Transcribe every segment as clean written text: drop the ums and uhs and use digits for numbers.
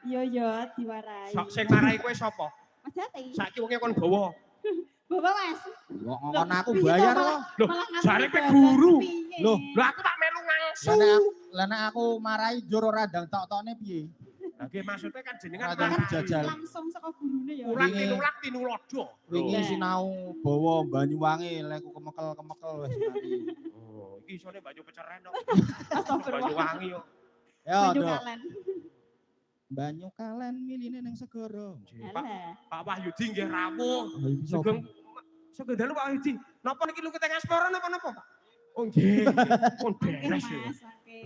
Iya diwarai. Sing marai kowe sapa? Mas Jati. Saiki wonge kon gawa. Bapak Mas. Kok ngomong aku bayar loh. Loh, jare kowe guru. Loh, Lah aku tak melu ngangsu. Lah nek aku marahi jur ora ndang tok-tokne piye? Lah ki maksudnya kan jenengan Ada dijajal. Langsung saka gurune ya. Ulang tinulak tinulodo. Wingi sinau bawa Banyuwangi lek kemekel-kemekel wis mati. Oh, iki isone banyu peceren kok. Astagfirullah. Banyuwangi yo. Ya, Banyu Dok. kalen. Banyu kalen miline ning segara. Pak Wahyudi nggih rawuh. Sugeng Sugeng dalu Pak Wahyudi. Napa niki lu keteng eksploran napa-napa, Pak? Oh nggih. Pun beres yo.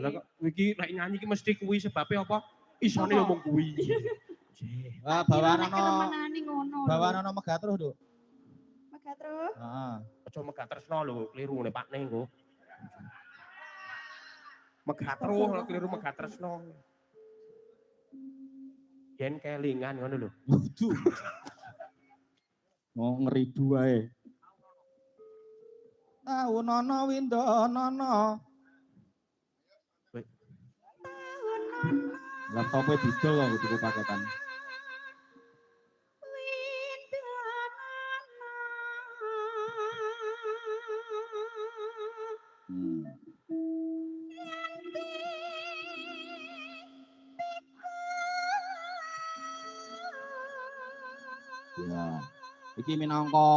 Lah kok iki nek nyanyi iki mesti kuwi sebabe apa? Isone yo mung kuwi. Nggih. Wah, bawanono megah terus, Duk. Megah terus. Heeh. Aja megah tresno lho, kliru ne Pak Ning kok. Megah terus, kliru megah tresno. Yen kelingan ngono lho. Waduh. Mau ngeridu wae. Taunono windonono. Laptopnya didol loh tuku paketan. Ya, iki minangka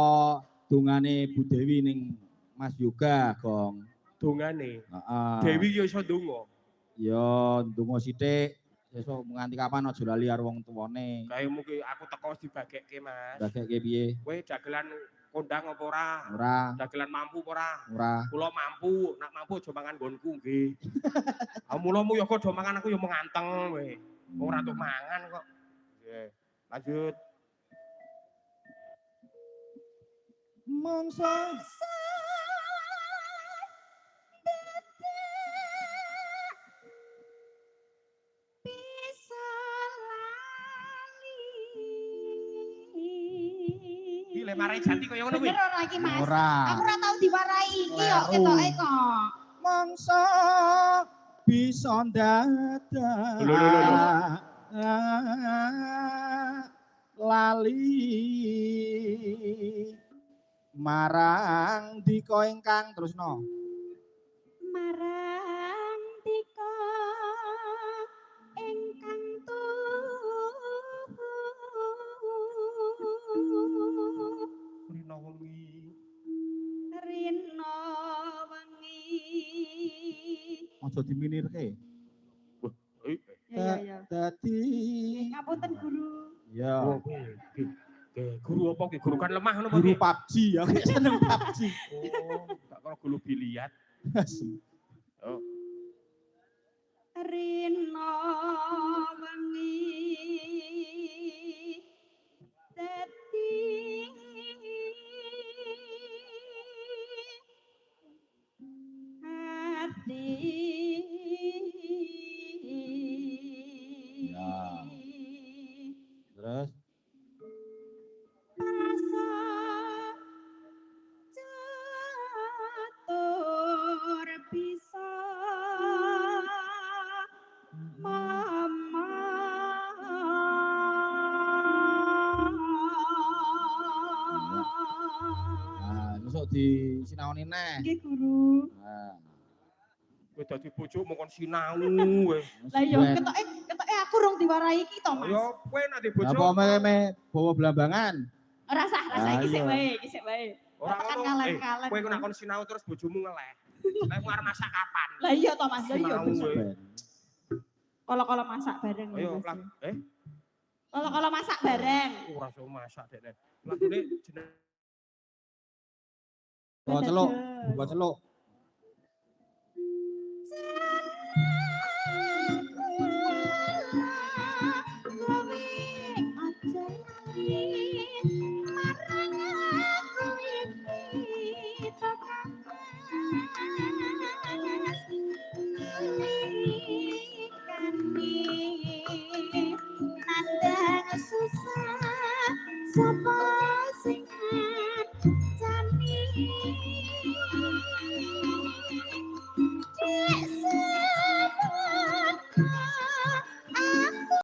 dongane Bu Dewi ning Mas Yoga, Gong. Dongane. Heeh. Dewi yo iso ndonga. Ya, ndonga sithik. Sesuk nganti kapan aja lali karo wong tuwane. Kae mugi aku teko wis dibagekke, Mas. Bagekke piye? Kowe dagelan kondang apa ora? Ora, Dagelan mampu apa ora? ora. Kula mampu, nak mampu aja mangan nggonku nggih. Ah mulamu ya padha mangan aku ya menganteng kowe. Wong ora tuk mangan kok. Nggih. Lanjut. Mangsa Iki le marai janti kaya ngono kuwi. Bener ora iki, Mas? ora. Aku ora tau diwarai iki kok Kleru. ketoke kok. Mangsa bisa dadak. Lho. Lali marang dika ingkang terusno. Marang dika ingkang Rina wengi. rina wengi. Aja diminirke. Wah, Ya. Dadi Ngapunten guru. ya oh, guru apa ki? Guru kan lemah ngono guru iki. PUBG ya seneng PUBG. Oh, tak kira guru biliar. Oh. Rina wengi dadi hati Ya. Terus rasa catur bisa mama nah, besok di sinaoni neh. nggih guru. Nah, Kowe dadi bojo mongkon sinau weh. Lah iya ketoke aku rung diwarai iki to, Mas. Ya kowe nek di bojo. apa me bawa belambangan? Ora sah, Ah, iki sik iya. wae, iki sik wae. Ora Tekan ngono. ngalen-ngalen. Kowe nek kon sinau terus bojomu ngeleh. Nek kowe arep masak kapan? Lah iya to, Mas. Lah iya Sinau, bener. weh. Kala-kala masak bareng. Ayo, Mas. lang. Kala-kala masak bareng. Ora iso masak dekne. Lagune jeneng Bawa celuk, bawa celuk.